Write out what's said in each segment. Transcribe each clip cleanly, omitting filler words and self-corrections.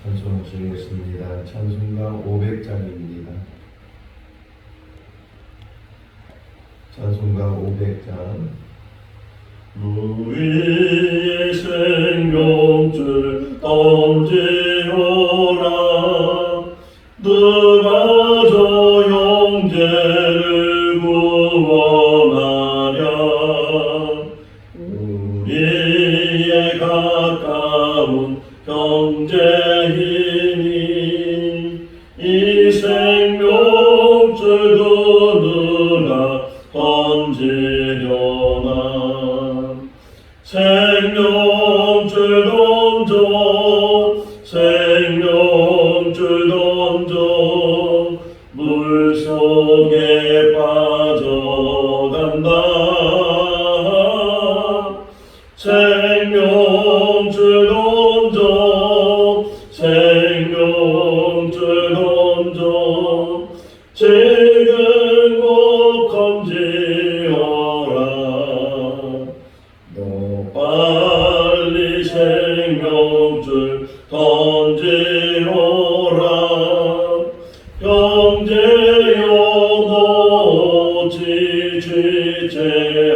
찬송하시겠습니다. 찬송가 500장입니다. 찬송가 500장. 우리의 생명줄 던지오라. 누가 저 형제를 구원하랴. 우리의 가까운 형제이니 이 생명줄도 누가 던지려나. 생명줄 던져, 생명줄 던져, 물속에 빠져간다. 생명줄 던져, 생명줄 던져, 지금 곧 건지어라. 너 빨리 생명줄 던지어라. 형제여 너 지치지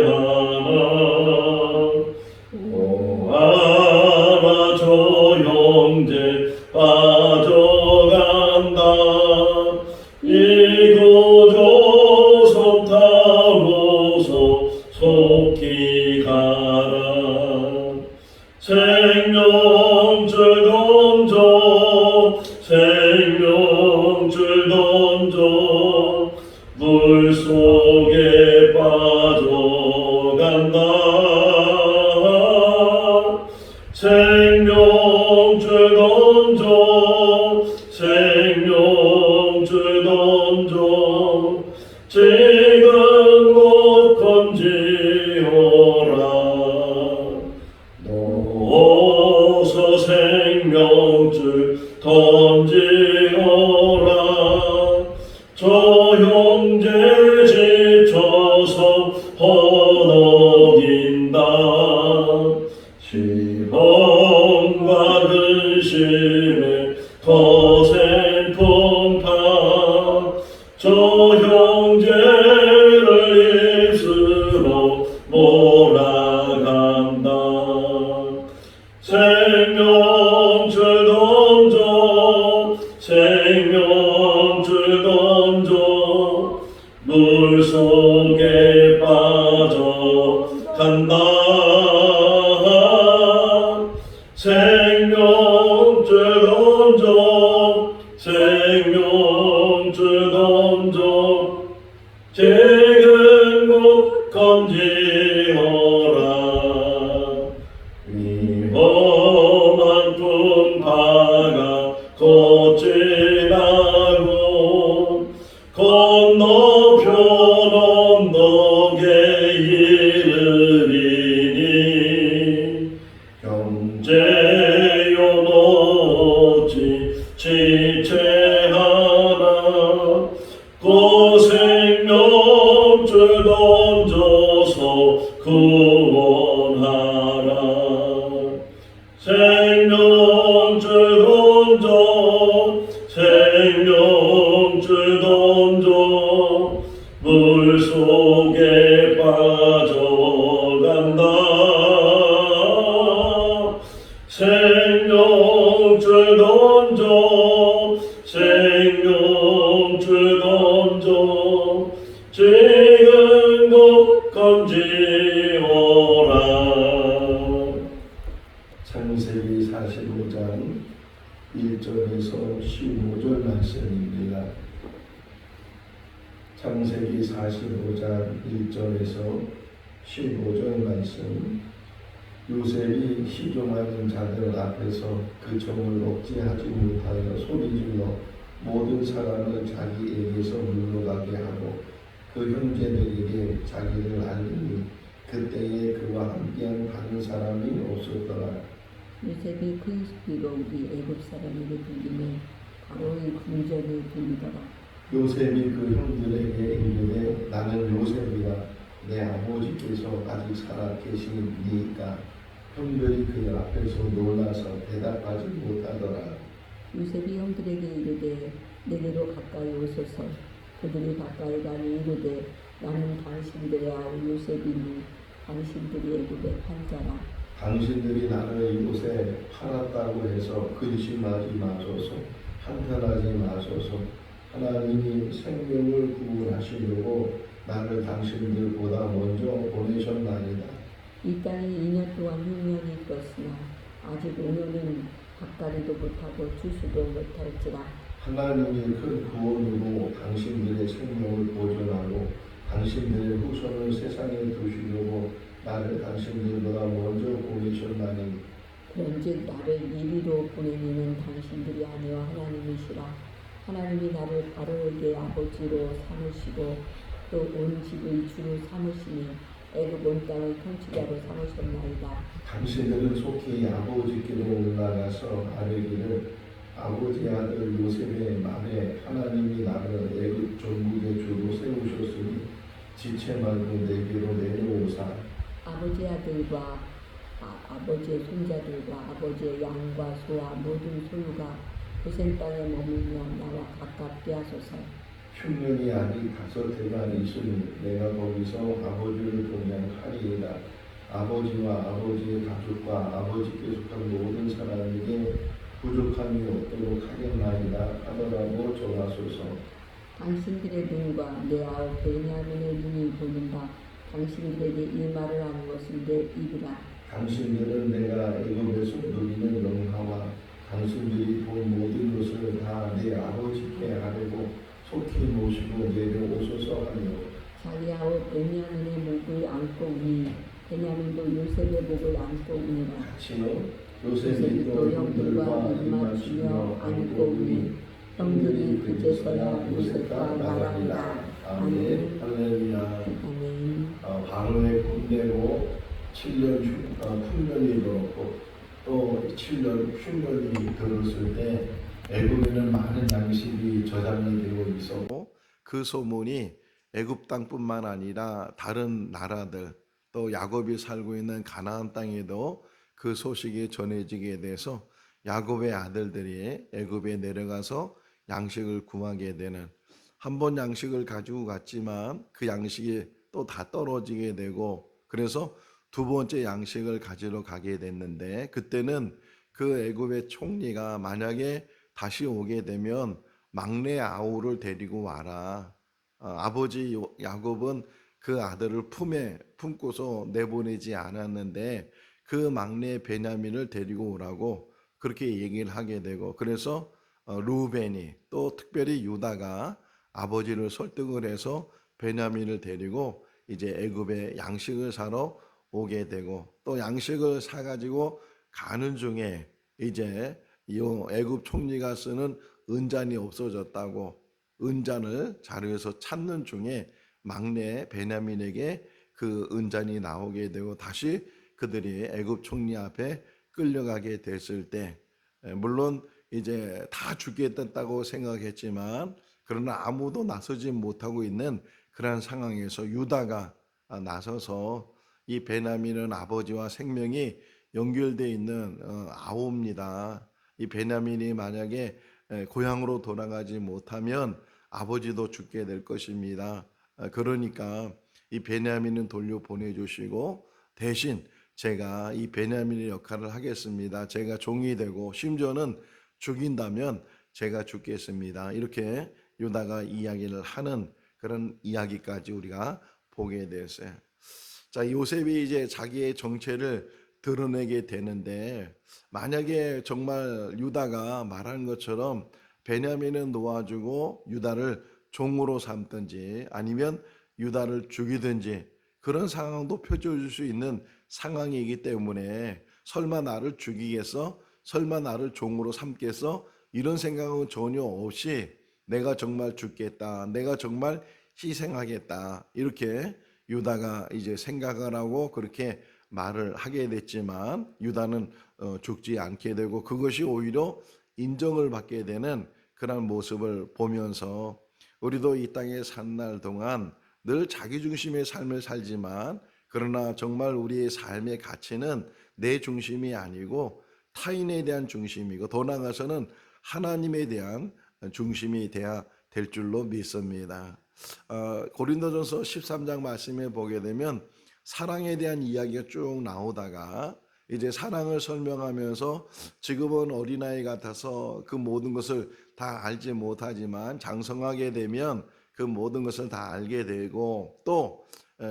않아. 알아 저 형제 빠져간다. 이곳저곳 타고서 속히 가라. 생명줄 던져, 생명줄 던져, 물속에 빠져간다. 생명줄 던져, 생명줄 던져, 지금 곧 건지어라. 너 어서 생명줄 던지어라. 저 형제 지쳐서 허덕인다. 시험과 근심에 거센 풍파. 저 형제를 입술로 몰아간다. 생명줄 던져, 생명줄 던져, 물속에 빠져간다. 생명줄 던져, 생명줄 던져, 지금 곧 건지어라. 위험한 풍파가 곧 지나고 건너편 언덕에 이르리니. 형제여 너 지치지 않아. 그 생명줄 던져서 구원하라. 생명줄 던져, 생명줄 던져, 물속에 빠져간다. 생명줄 던져, 생명줄 던져, 지금 곧 건지어라. 창세기 45장 1절에서 15절 말씀입니다. 창세기 45장 1절에서 15절 말씀. 요셉이 시종하는 자들 앞에서 그 종을 억제하지 못하여 소리질러 모든 사람을 자기에게서 물러가게 하고 그 형제들에게 자기를 알리니 그때에 그와 함께한 다른 사람이 없었더라. 요셉이 그 비록이 애굽 사람에게 들리매 바로의 궁전에 들리더라. 요셉이 그 형들에게 이르되 나는 요셉이라. 내 아버지께서 아직 살아 계시니까 형들이 그 앞에서 놀라서 대답하지 못하더라. 요셉이 형들에게 이르되 내게로 가까이 오소서. 그들이 가까이 가니 이르되 나는 당신들의 아우 요셉이니 당신들이 애굽의 판자라. 당신들이 나를 이곳에 팔았다고 해서 근심하지 마소서. 한탄하지 마소서. 하나님이 생명을 구원하시려고 나를 당신들보다 먼저 보내셨나이다. 이 땅에 2년 동안 흉년이 있었으나 아직 5년은 가까이도 못하고 추수도 못할지라. 하나님이 큰 구원으로 당신들의 생명을 보존하고 당신들의 후손을 세상에 두시려고 나를 당신들보다 먼저 보내셨나니 그런즉 나를 이리로 보내니는 당신들이 아니와 하나님이시라. 하나님이 나를 바로에게 아버지로 삼으시고 또 온 집의 주로 삼으시니 애굽 온 땅의 통치자로 삼으셨나이다. 당신들은 속히 아버지께로 올라가서 아뢰기를 아버지 아들 요셉의 말에 하나님이 나를 애굽 전국의 주로 세우셨으니 지체 말고 내게로 내려오사. 아버지 아들과 아버지의 손자들과 아버지의 양과 소와 모든 소유가 고센 땅에 머물며 나와 가깝게 하소서. 흉년이 아직 5해가 있으니 내가 거기서 아버지를 동행하리이다. 아버지와 아버지의 가족과 아버지께 속한 모든 사람에게 부족함이 없도록 하겠나이다 하더라고 전하소서. 당신들의 눈과 내 아우 베냐민의 눈이 보는다. 당신들에게 이 말을 하는 것은 내 입이라. 당신들은 내가 애굽에서 누리는 영화와 당신들이 본 모든 것을 다 내 아버지께 하려고 속히 모시고 내려오소서 하며 자기 아우 베냐민의 목을 안고 우니 베냐민도 요셉의 목을 안고 우니라. 같이요. 요셉이 또 형들과 입맞추며 안고 우니 형들이 그제서야 요셉과 말하니라. 아멘. 할렐루야. 아멘. 바로에 끝내고 7년 흉년이 들었고 또 7년 흉년이 들었을 때 애굽에는 많은 양식이 저장이 되고 있었고 그 소문이 애굽 땅뿐만 아니라 다른 나라들 또 야곱이 살고 있는 가나안 땅에도 그 소식이 전해지게 돼서 야곱의 아들들이 애굽에 내려가서 양식을 구하게 되는, 한 번 양식을 가지고 갔지만 그 양식이 또 다 떨어지게 되고 그래서 두 번째 양식을 가지러 가게 됐는데 그때는 그 애굽의 총리가 만약에 다시 오게 되면 막내 아우를 데리고 와라. 아버지 야곱은 그 아들을 품에 품고서 내보내지 않았는데 그 막내 베냐민을 데리고 오라고 그렇게 얘기를 하게 되고 그래서 루벤이 또 특별히 유다가 아버지를 설득을 해서 베냐민을 데리고 이제 애굽에 양식을 사러 오게 되고 또 양식을 사가지고 가는 중에 이제 이 애굽 총리가 쓰는 은잔이 없어졌다고 은잔을 자료에서 찾는 중에 막내 베냐민에게 그 은잔이 나오게 되고 다시 그들이 애굽 총리 앞에 끌려가게 됐을 때 물론 이제 다 죽겠다고 생각했지만 그러나 아무도 나서지 못하고 있는 그런 상황에서 유다가 나서서 이 베냐민은 아버지와 생명이 연결되어 있는 아우입니다. 이 베냐민이 만약에 고향으로 돌아가지 못하면 아버지도 죽게 될 것입니다. 그러니까 이 베냐민은 돌려보내주시고 대신 제가 이 베냐민의 역할을 하겠습니다. 제가 종이 되고 심지어는 죽인다면 제가 죽겠습니다. 이렇게 유다가 이야기를 하는 그런 이야기까지 우리가 보게 됐어요. 자, 요셉이 이제 자기의 정체를 드러내게 되는데 만약에 정말 유다가 말한 것처럼 베냐민은 놓아주고 유다를 종으로 삼든지 아니면 유다를 죽이든지 그런 상황도 펼쳐질 수 있는 상황이기 때문에 설마 나를 죽이겠어? 설마 나를 종으로 삼겠어? 이런 생각은 전혀 없이 내가 정말 죽겠다. 내가 정말 희생하겠다. 이렇게 유다가 이제 생각을 하고 그렇게 말을 하게 됐지만 유다는 죽지 않게 되고 그것이 오히려 인정을 받게 되는 그런 모습을 보면서 우리도 이 땅에 산 날 동안 늘 자기 중심의 삶을 살지만 그러나 정말 우리의 삶의 가치는 내 중심이 아니고 타인에 대한 중심이고 더 나아가서는 하나님에 대한 중심이 돼야 될 줄로 믿습니다. 고린도전서 13장 말씀에 보게 되면 사랑에 대한 이야기가 쭉 나오다가 이제 사랑을 설명하면서 지금은 어린아이 같아서 그 모든 것을 다 알지 못하지만 장성하게 되면 그 모든 것을 다 알게 되고, 또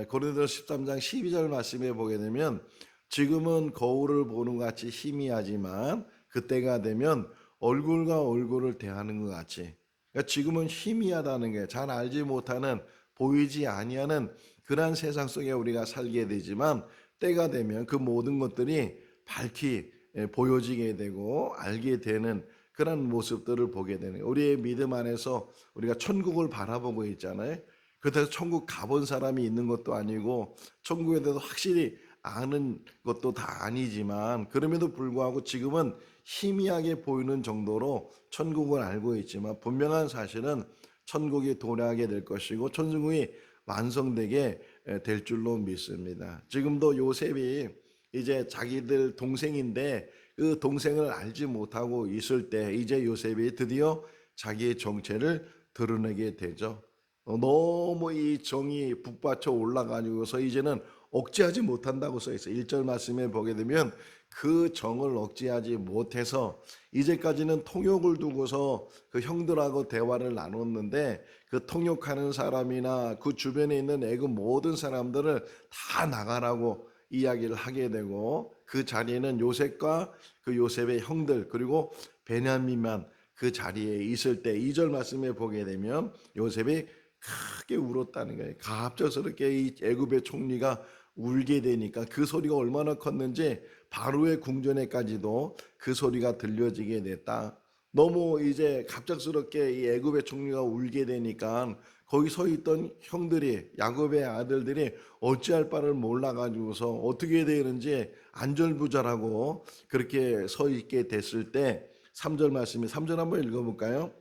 고린도전서 13장 12절 말씀에 보게 되면 지금은 거울을 보는 것 같이 희미하지만 그때가 되면 얼굴과 얼굴을 대하는 것 같이, 그러니까 지금은 희미하다는 게 잘 알지 못하는, 보이지 아니하는 그러한 세상 속에 우리가 살게 되지만 때가 되면 그 모든 것들이 밝히 보여지게 되고 알게 되는 그런 모습들을 보게 되는, 우리의 믿음 안에서 우리가 천국을 바라보고 있잖아요. 그래서 천국 가본 사람이 있는 것도 아니고 천국에 대해서 확실히 아는 것도 다 아니지만, 그럼에도 불구하고 지금은 희미하게 보이는 정도로 천국을 알고 있지만 분명한 사실은 천국이 도래하게 될 것이고 천국이 완성되게 될 줄로 믿습니다. 지금도 요셉이 이제 자기들 동생인데 그 동생을 알지 못하고 있을 때 이제 요셉이 드디어 자기의 정체를 드러내게 되죠. 너무 이 정이 북받쳐 올라가지고서 이제는 억제하지 못한다고 써 있어요. 1절 말씀에 보게 되면 그 정을 억제하지 못해서 이제까지는 통역을 두고서 그 형들하고 대화를 나눴는데 그 통역하는 사람이나 그 주변에 있는 애굽 모든 사람들을 다 나가라고 이야기를 하게 되고, 그 자리에는 요셉과 그 요셉의 형들 그리고 베냐민만 그 자리에 있을 때 2절 말씀에 보게 되면 요셉이 크게 울었다는 거예요. 갑작스럽게 이 애굽의 총리가 울게 되니까 그 소리가 얼마나 컸는지 바로의 궁전에까지도 그 소리가 들려지게 됐다. 너무 이제 갑작스럽게 이 애굽의 총리가 울게 되니까 거기 서 있던 형들이, 야곱의 아들들이 어찌할 바를 몰라가지고서 어떻게 되는지 안절부절하고 그렇게 서 있게 됐을 때 3절 말씀이, 3절 한번 읽어볼까요?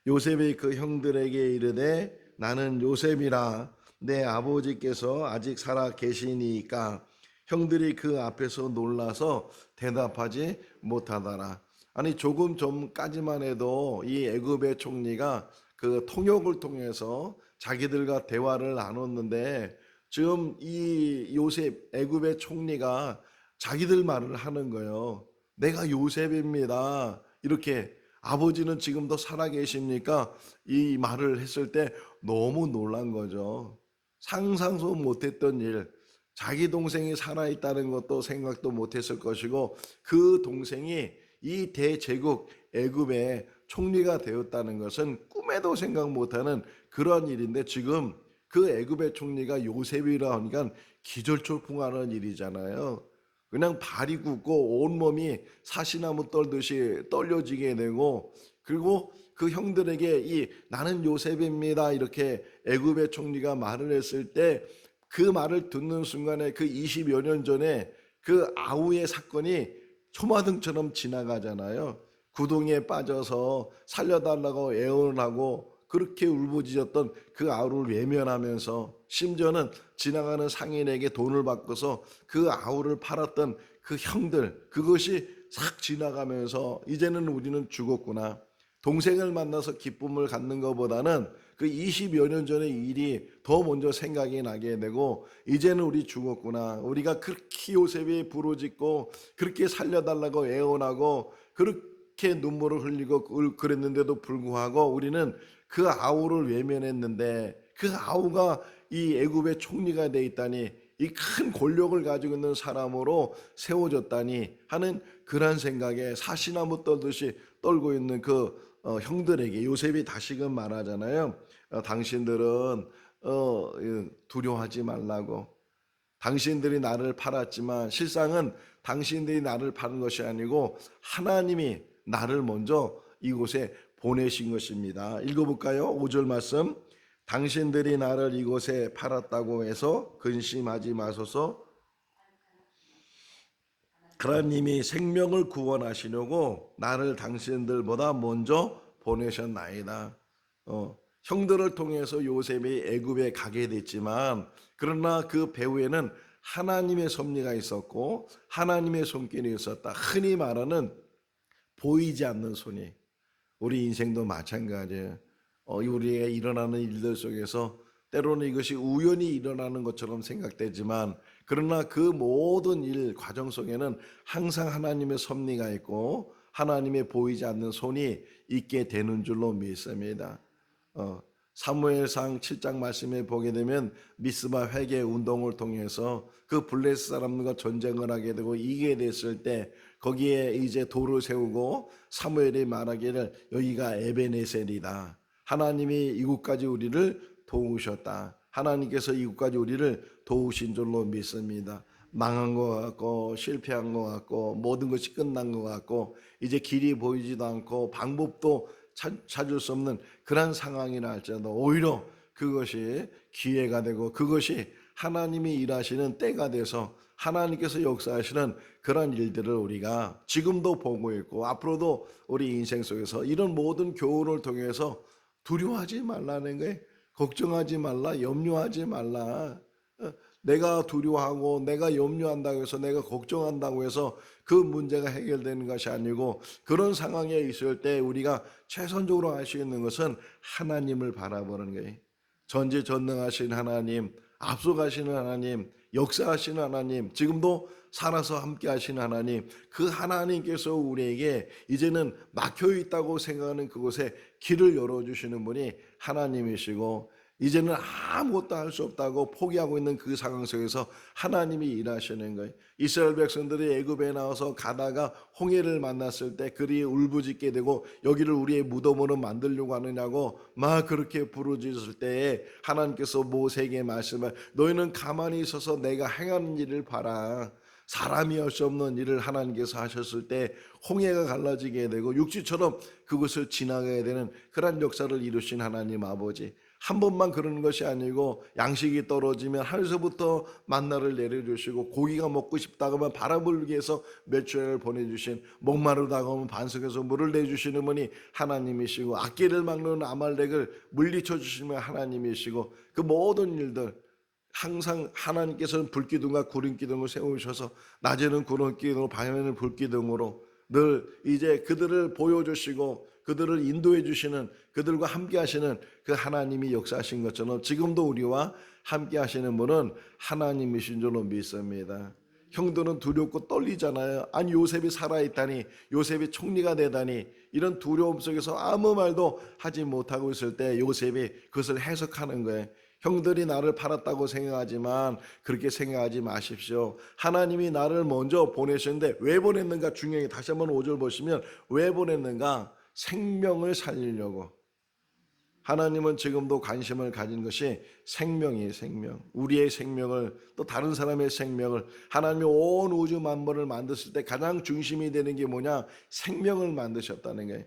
요셉이 그 형들에게 이르되 나는 요셉이라, 내 아버지께서 아직 살아 계시니까. 형들이 그 앞에서 놀라서 대답하지 못하더라. 아니 조금 전까지만 해도 이 애굽의 총리가 그 통역을 통해서 자기들과 대화를 나눴는데 지금 이 요셉 애굽의 총리가 자기들 말을 하는 거예요. 내가 요셉입니다. 이렇게. 아버지는 지금도 살아계십니까? 이 말을 했을 때 너무 놀란 거죠. 상상도 못했던 일, 자기 동생이 살아있다는 것도 생각도 못했을 것이고 그 동생이 이 대제국 애굽의 총리가 되었다는 것은 꿈에도 생각 못하는 그런 일인데, 지금 그 애굽의 총리가 요셉이라 하니까 기절초풍하는 일이잖아요. 그냥 발이 굳고 온몸이 사시나무 떨듯이 떨려지게 되고, 그리고 그 형들에게 이 나는 요셉입니다 이렇게 애굽의 총리가 말을 했을 때 그 말을 듣는 순간에 그 20여 년 전에 그 아우의 사건이 초마등처럼 지나가잖아요. 구덩이에 빠져서 살려달라고 애원을 하고 그렇게 울부짖었던 그 아우를 외면하면서 심지어는 지나가는 상인에게 돈을 받고서 그 아우를 팔았던 그 형들, 그것이 싹 지나가면서 이제는 우리는 죽었구나. 동생을 만나서 기쁨을 갖는 것보다는 그 20여 년 전의 일이 더 먼저 생각이 나게 되고, 이제는 우리 죽었구나. 우리가 그렇게 요셉이 부르짖고 그렇게 살려달라고 애원하고 그렇게 눈물을 흘리고 그랬는데도 불구하고 우리는 그 아우를 외면했는데 그 아우가 이 애굽의 총리가 돼 있다니, 이 큰 권력을 가지고 있는 사람으로 세워졌다니 하는 그런 생각에 사시나무 떨듯이 떨고 있는 그 형들에게 요셉이 다시금 말하잖아요. 당신들은 두려워하지 말라고. 당신들이 나를 팔았지만 실상은 당신들이 나를 파는 것이 아니고 하나님이 나를 먼저 이곳에 보내신 것입니다. 읽어볼까요? 5절 말씀. 당신들이 나를 이곳에 팔았다고 해서 근심하지 마소서. 하나님이 생명을 구원하시려고 나를 당신들보다 먼저 보내셨나이다. 형들을 통해서 요셉이 애굽에 가게 됐지만 그러나 그 배후에는 하나님의 섭리가 있었고 하나님의 손길이 있었다. 흔히 말하는 보이지 않는 손이, 우리 인생도 마찬가지예요. 우리에게 일어나는 일들 속에서 때로는 이것이 우연히 일어나는 것처럼 생각되지만 그러나 그 모든 일 과정 속에는 항상 하나님의 섭리가 있고 하나님의 보이지 않는 손이 있게 되는 줄로 믿습니다. 사무엘상 7장 말씀에 보게 되면 미스바 회개 운동을 통해서 그 블레스 사람들과 전쟁을 하게 되고 이기게 됐을 때 거기에 이제 돌을 세우고 사무엘이 말하기를 여기가 에베네셀이다. 하나님이 이곳까지 우리를 도우셨다. 하나님께서 이곳까지 우리를 도우신 줄로 믿습니다. 망한 것 같고 실패한 것 같고 모든 것이 끝난 것 같고 이제 길이 보이지도 않고 방법도 찾을 수 없는 그런 상황이라 할지라도 오히려 그것이 기회가 되고 그것이 하나님이 일하시는 때가 돼서 하나님께서 역사하시는 그런 일들을 우리가 지금도 보고 있고 앞으로도 우리 인생 속에서 이런 모든 교훈을 통해서 두려워하지 말라는 거예요. 걱정하지 말라, 염려하지 말라. 내가 두려워하고 내가 염려한다고 해서 내가 걱정한다고 해서 그 문제가 해결되는 것이 아니고 그런 상황에 있을 때 우리가 최선적으로 할 수 있는 것은 하나님을 바라보는 거예요. 전지전능하신 하나님, 앞서가시는 하나님, 역사하시는 하나님, 지금도 살아서 함께 하시는 하나님, 그 하나님께서 우리에게 이제는 막혀있다고 생각하는 그곳에 길을 열어주시는 분이 하나님이시고 이제는 아무것도 할 수 없다고 포기하고 있는 그 상황 속에서 하나님이 일하시는 거예요. 이스라엘 백성들이 애굽에 나와서 가다가 홍해를 만났을 때 그리 울부짖게 되고 여기를 우리의 무덤으로 만들려고 하느냐고 막 그렇게 부르짖을 때에 하나님께서 모세에게 말씀을 너희는 가만히 있어서 내가 행하는 일을 봐라. 사람이 할 수 없는 일을 하나님께서 하셨을 때 홍해가 갈라지게 되고 육지처럼 그것을 지나가야 되는 그런 역사를 이루신 하나님 아버지, 한 번만 그러는 것이 아니고 양식이 떨어지면 하늘에서부터 만나를 내려주시고 고기가 먹고 싶다고 하면 바람을 불게 해서 멸치를 보내주신, 목마르다고 하면 반석에서 물을 내주시는 분이 하나님이시고 악기를 막는 아말렉을 물리쳐 주시는 하나님이시고 그 모든 일들 항상 하나님께서는 불기둥과 구름기둥을 세우셔서 낮에는 구름기둥으로 밤에는 불기둥으로 늘 이제 그들을 보여주시고 그들을 인도해 주시는, 그들과 함께 하시는 그 하나님이 역사하신 것처럼 지금도 우리와 함께 하시는 분은 하나님이신 줄로 믿습니다. 형들은 두렵고 떨리잖아요. 아니 요셉이 살아있다니, 요셉이 총리가 되다니, 이런 두려움 속에서 아무 말도 하지 못하고 있을 때 요셉이 그것을 해석하는 거예요. 형들이 나를 팔았다고 생각하지만 그렇게 생각하지 마십시오. 하나님이 나를 먼저 보내셨는데 왜 보냈는가 중요해. 다시 한번 5절 보시면 왜 보냈는가? 생명을 살리려고. 하나님은 지금도 관심을 가진 것이 생명이에요. 생명. 우리의 생명을, 또 다른 사람의 생명을, 하나님이 온 우주 만물을 만드실 때 가장 중심이 되는 게 뭐냐? 생명을 만드셨다는 거예요.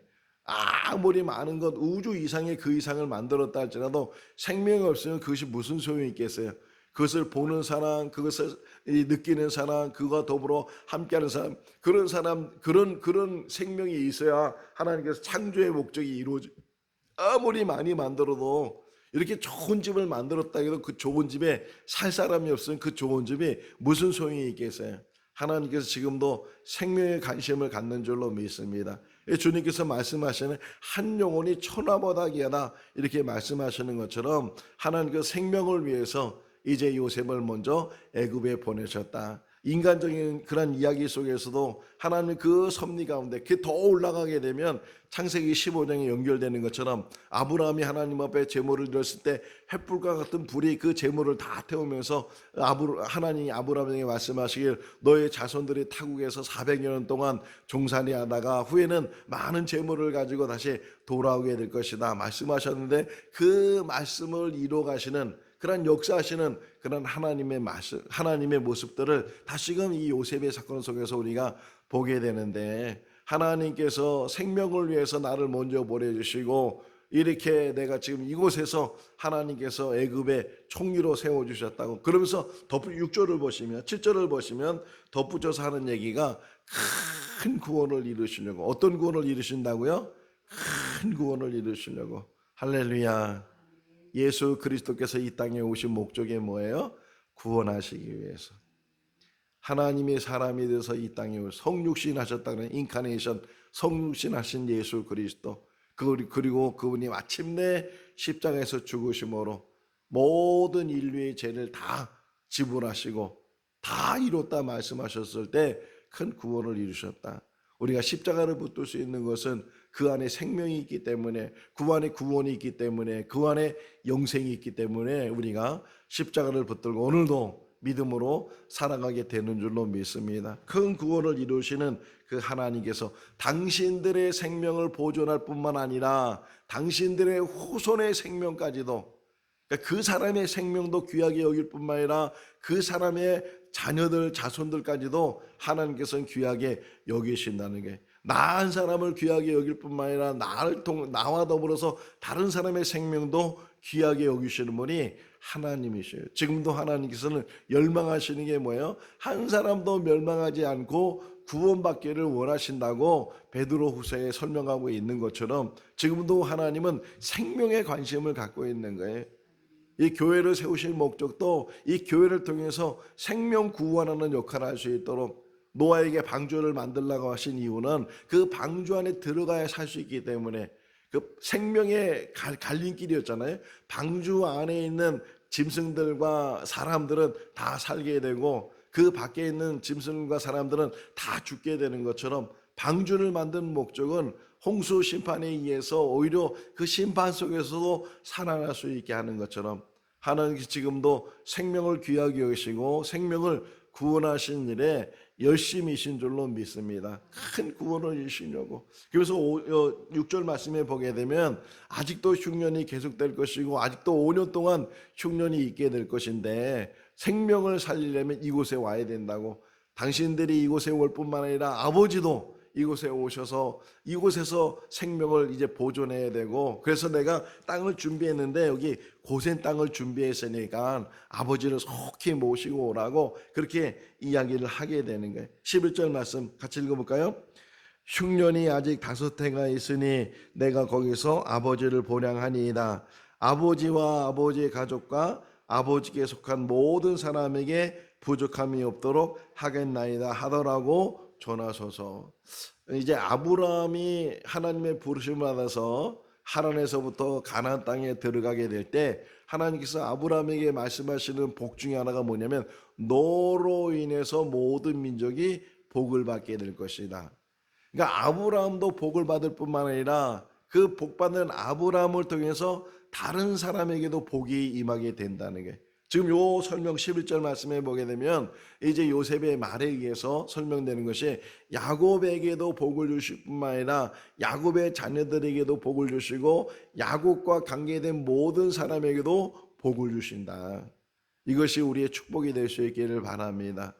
아무리 많은 것, 우주 이상의 그 이상을 만들었다 할지라도 생명이 없으면 그것이 무슨 소용이 있겠어요? 그것을 보는 사람, 그것을 느끼는 사람, 그와 더불어 함께하는 사람, 그런 생명이 있어야 하나님께서 창조의 목적이 이루어져. 아무리 많이 만들어도 이렇게 좋은 집을 만들었다 해도 그 좋은 집에 살 사람이 없으면 그 좋은 집이 무슨 소용이 있겠어요? 하나님께서 지금도 생명에 관심을 갖는 줄로 믿습니다. 주님께서 말씀하시는 한 영혼이 천하보다 귀하다 이렇게 말씀하시는 것처럼 하나님께서 생명을 위해서 이제 요셉을 먼저 애굽에 보내셨다. 인간적인 그런 이야기 속에서도 하나님 그 섭리 가운데 그 더 올라가게 되면 창세기 15장에 연결되는 것처럼 아브라함이 하나님 앞에 제물을 드렸을 때 횃불과 같은 불이 그 제물을 다 태우면서 하나님이 아브라함에게 말씀하시길 너의 자손들이 타국에서 400년 동안 종살이 하다가 후에는 많은 제물을 가지고 다시 돌아오게 될 것이다 말씀하셨는데 그 말씀을 이루어 가시는 그런 역사하시는 그런 하나님의 말씀, 하나님의 모습들을 다시금 이 요셉의 사건 속에서 우리가 보게 되는데 하나님께서 생명을 위해서 나를 먼저 보내주시고 이렇게 내가 지금 이곳에서 하나님께서 애굽의 총리로 세워주셨다고 그러면서 6절을 보시면 7절을 보시면 덧붙여서 하는 얘기가 큰 구원을 이루시려고. 어떤 구원을 이루신다고요? 큰 구원을 이루시려고. 할렐루야. 예수 그리스도께서 이 땅에 오신 목적이 뭐예요? 구원하시기 위해서. 하나님의 사람이 되어서 이 땅에 성육신 하셨다는 인카네이션, 성육신 하신 예수 그리스도. 그리고 그분이 마침내 십자가에서 죽으심으로 모든 인류의 죄를 다 지불하시고 다 이뤘다 말씀하셨을 때 큰 구원을 이루셨다. 우리가 십자가를 붙들 수 있는 것은 그 안에 생명이 있기 때문에, 그 안에 구원이 있기 때문에, 그 안에 영생이 있기 때문에 우리가 십자가를 붙들고 오늘도 믿음으로 살아가게 되는 줄로 믿습니다. 큰 구원을 이루시는 그 하나님께서 당신들의 생명을 보존할 뿐만 아니라 당신들의 후손의 생명까지도, 그러니까 그 사람의 생명도 귀하게 여길 뿐만 아니라 그 사람의 자녀들, 자손들까지도 하나님께서는 귀하게 여기신다는 게, 나 한 사람을 귀하게 여길 뿐만 아니라 나와 더불어서 다른 사람의 생명도 귀하게 여기시는 분이 하나님이셔요. 지금도 하나님께서는 열망하시는 게 뭐예요? 한 사람도 멸망하지 않고 구원받기를 원하신다고 베드로후서에 설명하고 있는 것처럼 지금도 하나님은 생명에 관심을 갖고 있는 거예요. 이 교회를 세우실 목적도 이 교회를 통해서 생명 구원하는 역할을 할 수 있도록, 노아에게 방주를 만들라고 하신 이유는 그 방주 안에 들어가야 살 수 있기 때문에, 그 생명의 갈림길이었잖아요. 방주 안에 있는 짐승들과 사람들은 다 살게 되고 그 밖에 있는 짐승과 사람들은 다 죽게 되는 것처럼, 방주를 만든 목적은 홍수 심판에 의해서 오히려 그 심판 속에서도 살아날 수 있게 하는 것처럼, 하나님께서 지금도 생명을 귀하게 여기시고 생명을 구원하신 일에 열심이신 줄로 믿습니다. 큰 구원을 이루시려고. 그래서 6절 말씀에 보게 되면 아직도 흉년이 계속될 것이고 아직도 5년 동안 흉년이 있게 될 것인데 생명을 살리려면 이곳에 와야 된다고. 당신들이 이곳에 올 뿐만 아니라 아버지도 이곳에 오셔서 이곳에서 생명을 이제 보존해야 되고, 그래서 내가 땅을 준비했는데 여기 고센 땅을 준비했으니까 아버지를 속히 모시고 오라고 그렇게 이야기를 하게 되는 거예요. 11절 말씀 같이 읽어볼까요? 흉년이 아직 5해가 있으니 내가 거기서 아버지를 보량하니이다. 아버지와 아버지의 가족과 아버지께 속한 모든 사람에게 부족함이 없도록 하겠나이다 하더라고 전하소서. 이제 아브라함이 하나님의 부르심을 받아서 하란에서부터 가나안 땅에 들어가게 될 때 하나님께서 아브라함에게 말씀하시는 복 중에 하나가 뭐냐면 너로 인해서 모든 민족이 복을 받게 될 것이다. 그러니까 아브라함도 복을 받을 뿐만 아니라 그 복받는 아브라함을 통해서 다른 사람에게도 복이 임하게 된다는 게, 지금 요 설명 11절 말씀에 보게 되면 이제 요셉의 말에 의해서 설명되는 것이 야곱에게도 복을 주실 뿐만 아니라 야곱의 자녀들에게도 복을 주시고 야곱과 관계된 모든 사람에게도 복을 주신다. 이것이 우리의 축복이 될 수 있기를 바랍니다.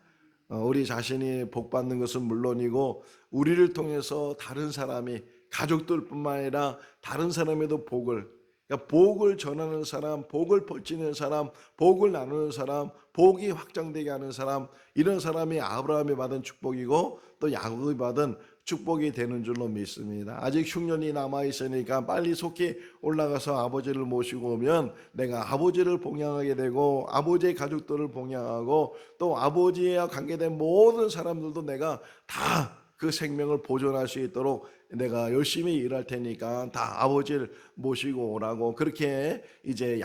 우리 자신이 복받는 것은 물론이고 우리를 통해서 다른 사람이, 가족들뿐만 아니라 다른 사람에도 복을, 그러니까 복을 전하는 사람, 복을 퍼지는 사람, 복을 나누는 사람, 복이 확장되게 하는 사람, 이런 사람이 아브라함이 받은 축복이고 또 야곱이 받은 축복이 되는 줄로 믿습니다. 아직 흉년이 남아있으니까 빨리 속히 올라가서 아버지를 모시고 오면 내가 아버지를 봉양하게 되고 아버지의 가족들을 봉양하고 또 아버지와 관계된 모든 사람들도 내가 다 그 생명을 보존할 수 있도록 내가 열심히 일할 테니까 다 아버지를 모시고 오라고, 그렇게 이제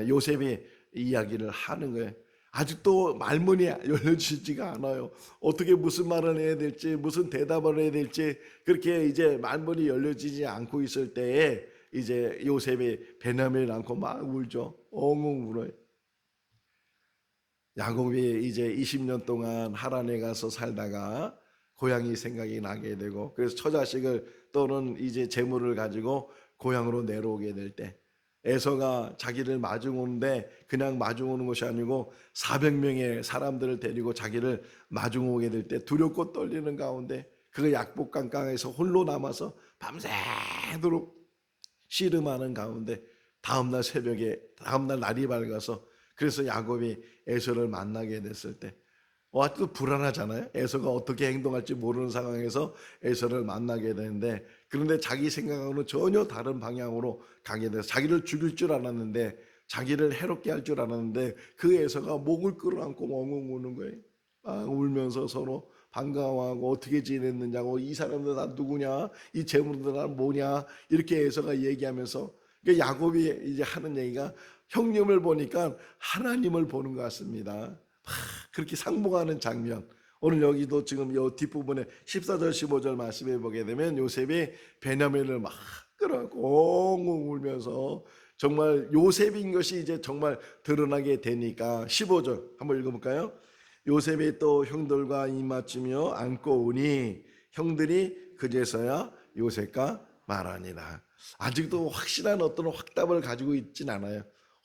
요셉이 이야기를 하는 거예요. 아직도 말문이 열려지지가 않아요. 어떻게 무슨 말을 해야 될지, 무슨 대답을 해야 될지, 그렇게 이제 말문이 열려지지 않고 있을 때에 이제 요셉이 베냐민을 안고 막 울죠. 엉엉 울어요. 야곱이 이제 20년 동안 하란에 가서 살다가 고향이 생각이 나게 되고, 그래서 처자식을 또는 이제 재물을 가지고 고향으로 내려오게 될 때 에서가 자기를 마중 오는데 그냥 마중 오는 것이 아니고 400명의 사람들을 데리고 자기를 마중 오게 될 때 두렵고 떨리는 가운데 그 약복강강에서 홀로 남아서 밤새도록 씨름하는 가운데 다음날 새벽에, 다음날 날이 밝아서, 그래서 야곱이 에서를 만나게 됐을 때 또 불안하잖아요. 에서가 어떻게 행동할지 모르는 상황에서 에서를 만나게 되는데, 그런데 자기 생각하고는 전혀 다른 방향으로 가게 돼서 자기를 죽일 줄 알았는데, 자기를 해롭게 할 줄 알았는데 그 에서가 목을 끌어안고 엉엉 우는 거예요. 울면서 서로 반가워하고 어떻게 지냈느냐고, 이 사람들 다 누구냐, 이 재물들 다 뭐냐, 이렇게 에서가 얘기하면서, 그러니까 야곱이 이제 하는 얘기가 형님을 보니까 하나님을 보는 것 같습니다. 막 그렇게 상봉하는 장면. 오늘 여기도 지금 이 뒷부분에 14절 15절 말씀해 보게 되면 요셉이 베냐민을 막 끌어안고 엉엉 울면서 정말 요셉인 것이 이제 정말 드러나게 되니까 15절 한번 읽어볼까요? 요셉이 또 형들과 입맞추며 안고 오니 형들이 그제서야 요셉과 말하니라. 아직도 확실한 어떤 확답을 가지고 있진 않아요.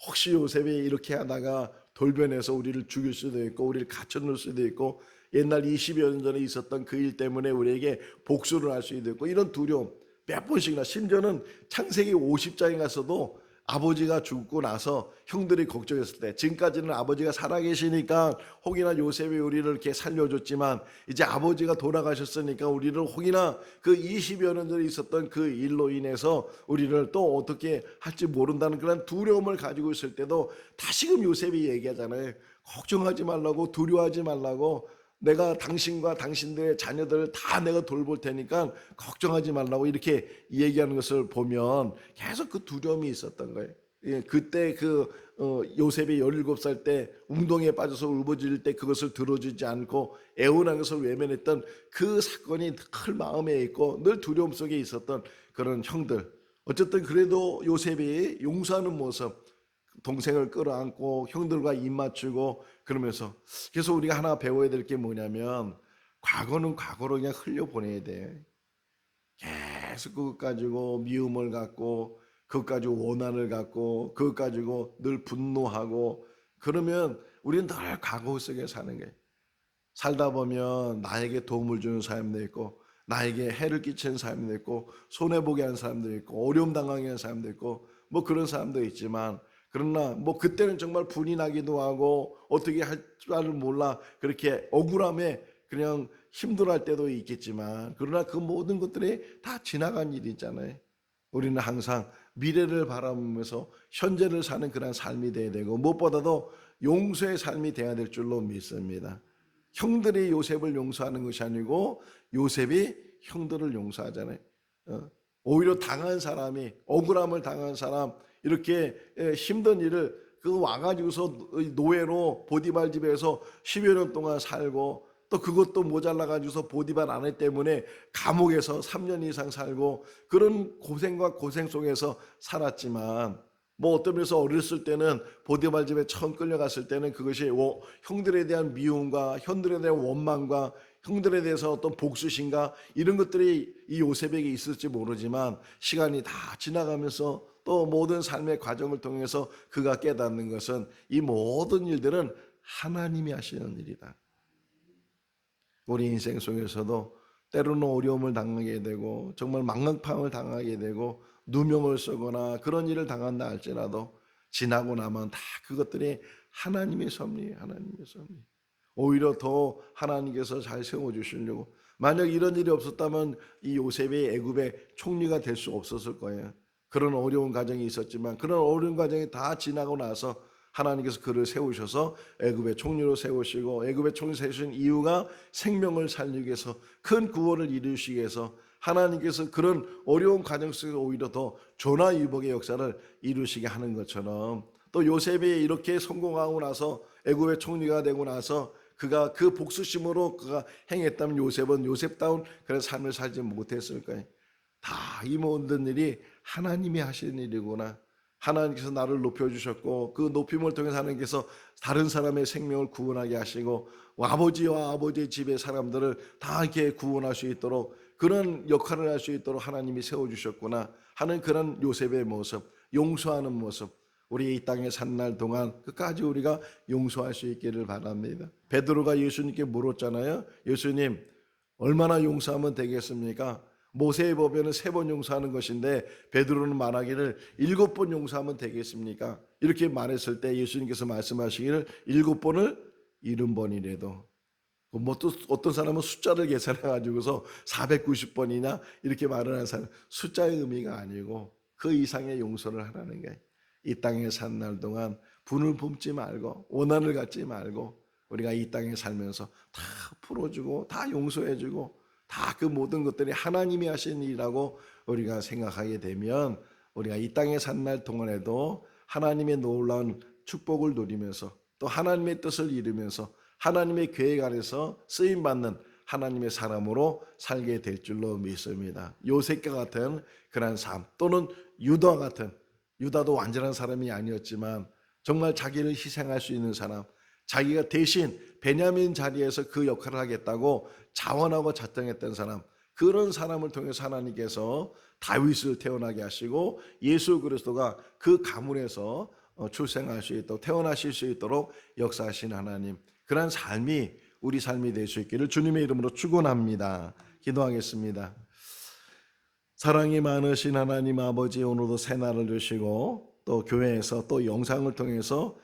혹시 요셉이 이렇게 하다가 돌변해서 우리를 죽일 수도 있고 우리를 갇혀놓을 수도 있고 옛날 20여 년 전에 있었던 그 일 때문에 우리에게 복수를 할 수도 있고 이런 두려움 몇 번씩이나, 심지어는 창세기 50장에 가서도 아버지가 죽고 나서 형들이 걱정했을 때, 지금까지는 아버지가 살아계시니까 혹이나 요셉이 우리를 이렇게 살려줬지만 이제 아버지가 돌아가셨으니까 우리를 혹이나 그 20여 년 전에 있었던 그 일로 인해서 우리를 또 어떻게 할지 모른다는 그런 두려움을 가지고 있을 때도 다시금 요셉이 얘기하잖아요. 걱정하지 말라고, 두려워하지 말라고, 내가 당신과 당신들의 자녀들을 다 내가 돌볼 테니까 걱정하지 말라고 이렇게 얘기하는 것을 보면 계속 그 두려움이 있었던 거예요. 예, 그때 요셉이 17살 때 웅덩이에 빠져서 울부짖을 때 그것을 들어주지 않고 애원한 것을 외면했던 그 사건이 늘 마음에 있고 늘 두려움 속에 있었던 그런 형들. 어쨌든 그래도 요셉이 용서하는 모습, 동생을 끌어안고 형들과 입 맞추고 그러면서, 그래서 우리가 하나 배워야 될 게 뭐냐면 과거는 과거로 그냥 흘려보내야 돼. 계속 그것 가지고 미움을 갖고 그것 가지고 원한을 갖고 그것 가지고 늘 분노하고 그러면 우리는 늘 과거 속에 사는 거예요. 살다 보면 나에게 도움을 주는 사람도 있고 나에게 해를 끼치는 사람도 있고 손해보게 하는 사람도 있고 어려움 당하게 하는 사람도 있고 뭐 그런 사람도 있지만, 그러나 뭐 그때는 정말 분이 나기도 하고 어떻게 할 줄을 몰라 그렇게 억울함에 그냥 힘들어할 때도 있겠지만, 그러나 그 모든 것들이 다 지나간 일이잖아요. 우리는 항상 미래를 바라보면서 현재를 사는 그런 삶이 돼야 되고 무엇보다도 용서의 삶이 돼야 될 줄로 믿습니다. 형들이 요셉을 용서하는 것이 아니고 요셉이 형들을 용서하잖아요. 오히려 당한 사람이, 억울함을 당한 사람, 이렇게 힘든 일을 와가지고서 노예로 보디발 집에서 10여 년 동안 살고 또 그것도 모자라가지고서 보디발 아내 때문에 감옥에서 3년 이상 살고 그런 고생과 고생 속에서 살았지만, 뭐 어떤 면에서 어렸을 때는 보디발 집에 처음 끌려갔을 때는 그것이 형들에 대한 미움과 형들에 대한 원망과 형들에 대해서 어떤 복수심과 이런 것들이 이 요셉에게 있을지 모르지만 시간이 다 지나가면서 또 모든 삶의 과정을 통해서 그가 깨닫는 것은 이 모든 일들은 하나님이 하시는 일이다. 우리 인생 속에서도 때로는 어려움을 당하게 되고 정말 망각함을 당하게 되고 누명을 쓰거나 그런 일을 당한다 할지라도 지나고 나면 다 그것들이 하나님의 섭리예요. 하나님의 섭리. 오히려 더 하나님께서 잘 세워주시려고. 만약 이런 일이 없었다면 이 요셉이 애굽의 총리가 될 수 없었을 거예요. 그런 어려운 과정이 있었지만 그런 어려운 과정이 다 지나고 나서 하나님께서 그를 세우셔서 애굽의 총리로 세우시고, 애굽의 총리 세우신 이유가 생명을 살리기 위해서, 큰 구원을 이루시기 위해서 하나님께서 그런 어려운 과정 속에서 오히려 더 전화위복의 역사를 이루시게 하는 것처럼, 또 요셉이 이렇게 성공하고 나서 애굽의 총리가 되고 나서 그가 그 복수심으로 그가 행했다면 요셉은 요셉다운 그런 삶을 살지 못했을 거예요. 다 이 모든 일이 하나님이 하시는 일이구나. 하나님께서 나를 높여주셨고 그 높임을 통해서 하나님께서 다른 사람의 생명을 구원하게 하시고 아버지와 아버지의 집의 사람들을 다 이렇게 구원할 수 있도록 그런 역할을 할 수 있도록 하나님이 세워주셨구나 하는 그런 요셉의 모습, 용서하는 모습, 우리 이 땅에 산 날 동안 끝까지 우리가 용서할 수 있기를 바랍니다. 베드로가 예수님께 물었잖아요. 예수님, 얼마나 용서하면 되겠습니까? 모세의 법에는 3번 용서하는 것인데 베드로는 말하기를 7번 용서하면 되겠습니까? 이렇게 말했을 때 예수님께서 말씀하시기를 7번을 70번이라도, 뭐 또 어떤 사람은 숫자를 계산해 가지고서 490번이냐 이렇게 말을 하는 사람, 숫자의 의미가 아니고 그 이상의 용서를 하라는 거예요. 이 땅에 산 날 동안 분을 품지 말고 원한을 갖지 말고 우리가 이 땅에 살면서 다 풀어주고 다 용서해주고 다 그 모든 것들이 하나님이 하신 일이라고 우리가 생각하게 되면 우리가 이 땅에 산 날 동안에도 하나님의 놀라운 축복을 누리면서 또 하나님의 뜻을 이루면서 하나님의 계획 안에서 쓰임받는 하나님의 사람으로 살게 될 줄로 믿습니다. 요셉과 같은 그런 삶, 또는 유다와 같은, 유다도 완전한 사람이 아니었지만 정말 자기를 희생할 수 있는 사람, 자기가 대신 베냐민 자리에서 그 역할을 하겠다고 자원하고 자정했던 사람, 그런 사람을 통해서 하나님께서 다윗을 태어나게 하시고 예수 그리스도가 그 가문에서 출생할 수 있도록, 태어나실 수 있도록 역사하신 하나님, 그러한 삶이 우리 삶이 될 수 있기를 주님의 이름으로 축원합니다. 기도하겠습니다. 사랑이 많으신 하나님 아버지, 오늘도 새날을 주시고 또 교회에서 또 영상을 통해서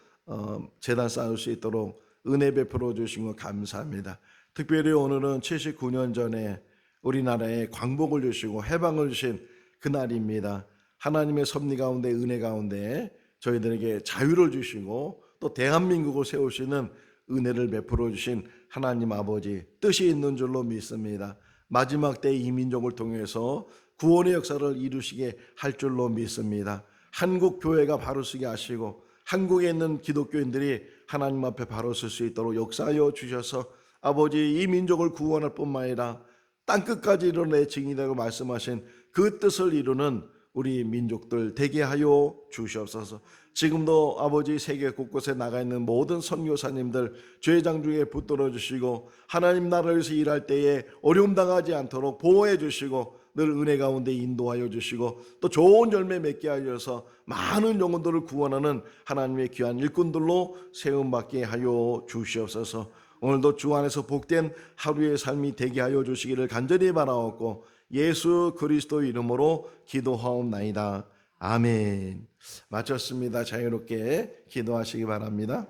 제단 쌓을 수 있도록 은혜 베풀어 주신 것 감사합니다. 특별히 오늘은 79년 전에 우리나라에 광복을 주시고 해방을 주신 그날입니다. 하나님의 섭리 가운데, 은혜 가운데 저희들에게 자유를 주시고 또 대한민국을 세우시는 은혜를 베풀어 주신 하나님 아버지 뜻이 있는 줄로 믿습니다. 마지막 때 이 민족을 통해서 구원의 역사를 이루시게 할 줄로 믿습니다. 한국 교회가 바로 서게 하시고 한국에 있는 기독교인들이 하나님 앞에 바로 설 수 있도록 역사하여 주셔서 아버지 이 민족을 구원할 뿐만 아니라 땅끝까지 이뤄내 증인이라고 말씀하신 그 뜻을 이루는 우리 민족들 되게 하여 주시옵소서. 지금도 아버지 세계 곳곳에 나가 있는 모든 선교사님들 죄장 중에 붙들어 주시고 하나님 나라를 위해서 일할 때에 어려움 당하지 않도록 보호해 주시고 늘 은혜 가운데 인도하여 주시고 또 좋은 열매 맺게 하셔서 많은 영혼들을 구원하는 하나님의 귀한 일꾼들로 세움받게 하여 주시옵소서. 오늘도 주 안에서 복된 하루의 삶이 되게 하여 주시기를 간절히 바라옵고 예수 그리스도 이름으로 기도하옵나이다. 아멘. 마쳤습니다. 자유롭게 기도하시기 바랍니다.